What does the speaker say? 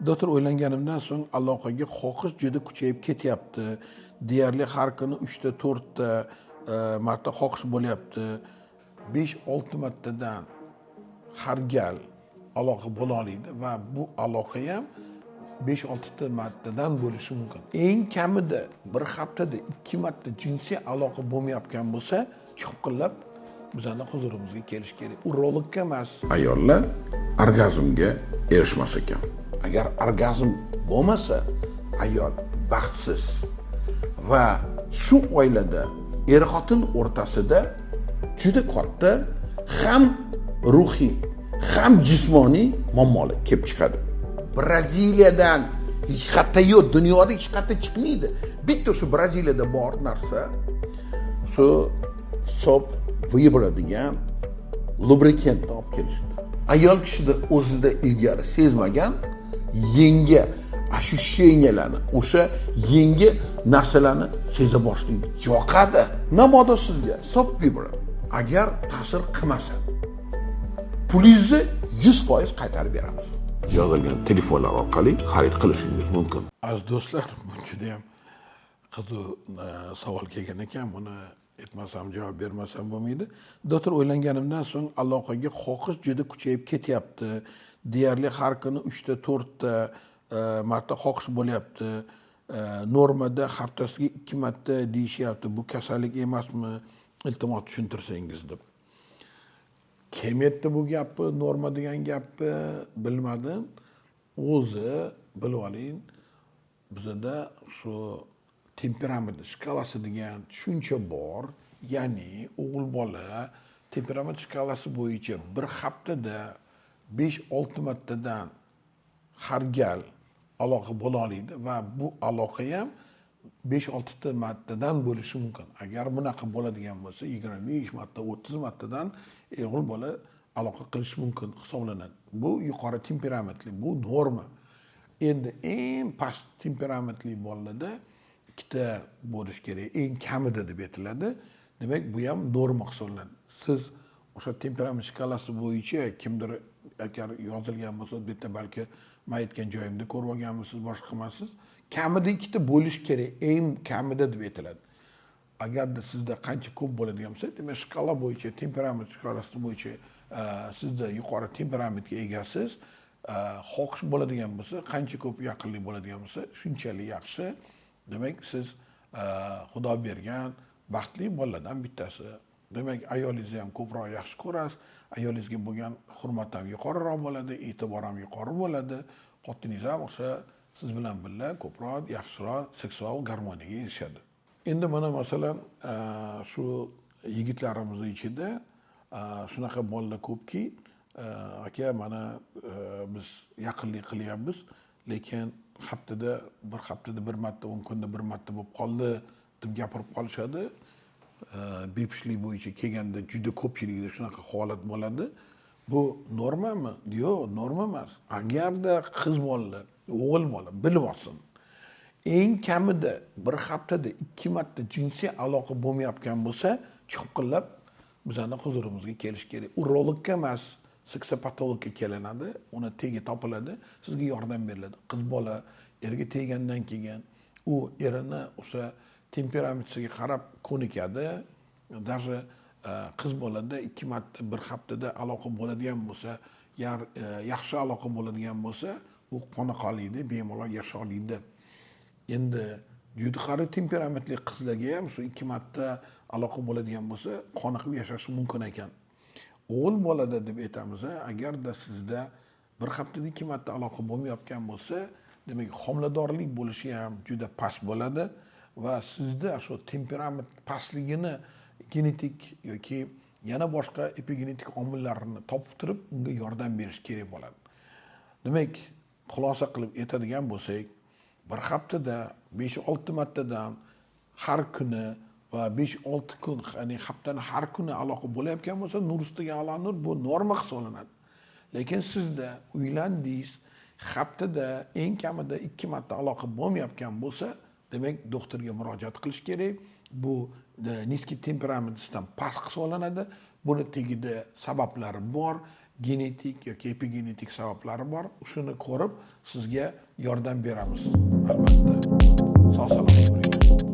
Doktor o'ylanganimdan so'ng aloqaga xohish juda kuchayib ketyapti. Deyarli har kuni 3 ta 4 ta marta xohish bo'lyapti. 5-6 martadan har gal aloqa bo'la oladi va bu aloqa ham 5-6 ta martadan bo'lishi mumkin. Eng kamida bir haftada 2 marta jinsiy aloqa bo'lmayotgan bo'lsa, cho'qqilab bizning huzurimizga kelish kerak. Urologga emas. Ayollar orgazmga erishmas ekan. Agar orgazm bo'lmasa, ayol baxtsiz va shu oilada er-xotin o'rtasida juda katta ham ruhiy, ham jismoniy muammolar kelib chiqadi. Braziliyadan hech qayerda yo'q, dunyoda hech qayerda chiqmaydi. Bitta shu Braziliyada bor narsa, shu sop vibradigan lubrikantni olib kelishdi. Ayol kishida o'zida ilgari sezmagan yangi ощущениyalarni, o'sha yangi narsalarni seza boshlaydi. Yoqadi. Namoda sizga sop vibra agar ta'sir qilmasa, pulingizni 100% qaytarib beramiz. Yozilgan telefonlar orqali xarid qilishingiz mumkin. Aziz do'stlar, bu juda ham qiziq savol kelgan ekan. Buni aytmasam, javob bermasam bo'lmaydi. Doktor o'ylanganimdan so'ng aloqaga xohish juda kuchayib ketyapti. Deyarli har kuni 3 ta 4 ta marta xohish bo'lyapti. Normada haftasiga 2 marta deyishyapti. Bu kasallik emasmi? Iltimos tushuntirsangiz deb. Kim aytdi bu gapni, norma degan gapni bilmadim. O'zi bilib oling, bizda shu temperament shkalasi degan tushuncha bor. Ya'ni o'g'il bola temperament shkalasi bo'yicha bir haftada 5-6 martadan har gal aloqa bo'la oladi va bu aloqa ham 5-6 ta martadan bo'lishi mumkin. Agar bunaqa bo'ladigan bo'lsa, 25 marta, 30 martadan o'g'il bola aloqa qilish mumkin hisoblanadi. Bu yuqori temperamentli, bu norma. Endi eng past temperamentli bolalarda 2 ta bo'lish kerak, eng kamida deb aytiladi. Demak, bu ham norma hisoblanadi. Siz o'sha temperament shkalasi bo'yicha kimdir agar yozilgan bo'lsa, bitta balki men aytgan joyimda ko'rib olganmisiz, boshqa emassiz. Kamida 2 ta bo'lish kerak, eng kamida deb aytiladi. Agarda sizda qancha ko'p bo'ladigan bo'lsa, demak shkala bo'yicha, temperament shkalasi bo'yicha sizda yuqori temperamentga egasiz, xohish bo'ladigan bo'lsa, qancha ko'p yaqinlik bo'ladigan bo'lsa, shunchalik yaxshi. Demak, siz Xudo bergan baxtli bolalardan bittasi. Demak, ayolingizni ham ko'proq yaxshi ko'rasiz, ayolingizga bo'lgan hurmat ham yuqoriroq bo'ladi, e'tibor ham yuqori bo'ladi. Xotiningiz ham o'sha siz bilan birga ko'proq yaxshiroq seksual garmoniyaga erishadi. Endi mana masalan, shu yigitlarimiz ichida shunaqa bolalar ko'pki, aka mana biz yaqinlik qilyapmiz, lekin haftada bir marta, 10 kunda bir marta bo'lib qoldi deb gapirib qolishadi. Bepishlik bo'yicha kelganda juda ko'pchilikda shunaqa holat bo'ladi. Bu normami? Yo'q, norma emas. Agarda qiz bolalar, o'g'il bola bilib olsin, eng kamida bir haftada 2 marta jinsiy aloqa bo'lmayotgan bo'lsa, cho'qqilab bizning huzurimizga kelish kerak. Urologga emas, seksopatologga kelinadi, uni tegi topiladi, sizga yordam beriladi. Qiz bola erga tegandan keyin u erini o'sha temperamentiga qarab ko'nikadi. Даже qiz bolada 2 marta bir haftada aloqa bo'ladigan bo'lsa, yaxshi aloqa bo'ladigan bo'lsa, u qoniqoliydi, bemalol yasholiydi. Endi yuqori temperamentli qizlarga ham shu 2 marta aloqa bo'ladigan bo'lsa, qoniqib yashashi mumkin ekan. O'g'il bolada deb aytamiz, agarda sizda bir haftada 2 marta aloqa bo'lmayotgan bo'lsa, demak homiladorlik bo'lishi ham juda past bo'ladi va sizda shu temperament pastligini genetik yoki yana boshqa epigenetik omillarni topib turib, unga yordam berish kerak bo'ladi. Demak, xulosa qilib aytadigan bo'lsak, bir haftada 5-6 martadan har kuni va 5-6 kun, ya'ni haftaning har kuni aloqa bo'layotgan bo'lsa, nur ustiga alo nur, bu norma hisoblanadi. Lekin sizda uylandingiz, haftada eng kamida 2 marta aloqa bo'lmayotgan bo'lsa, demak doktorga murojaat qilish kerak. Bu niski temperamentdan past hisoblanadi. Buni tagida sabablari bor. genetik yoki epigenetik sabablari bor. Shuni ko'rib sizga yordam beramiz. Albatta. Sog' salomat bo'ling.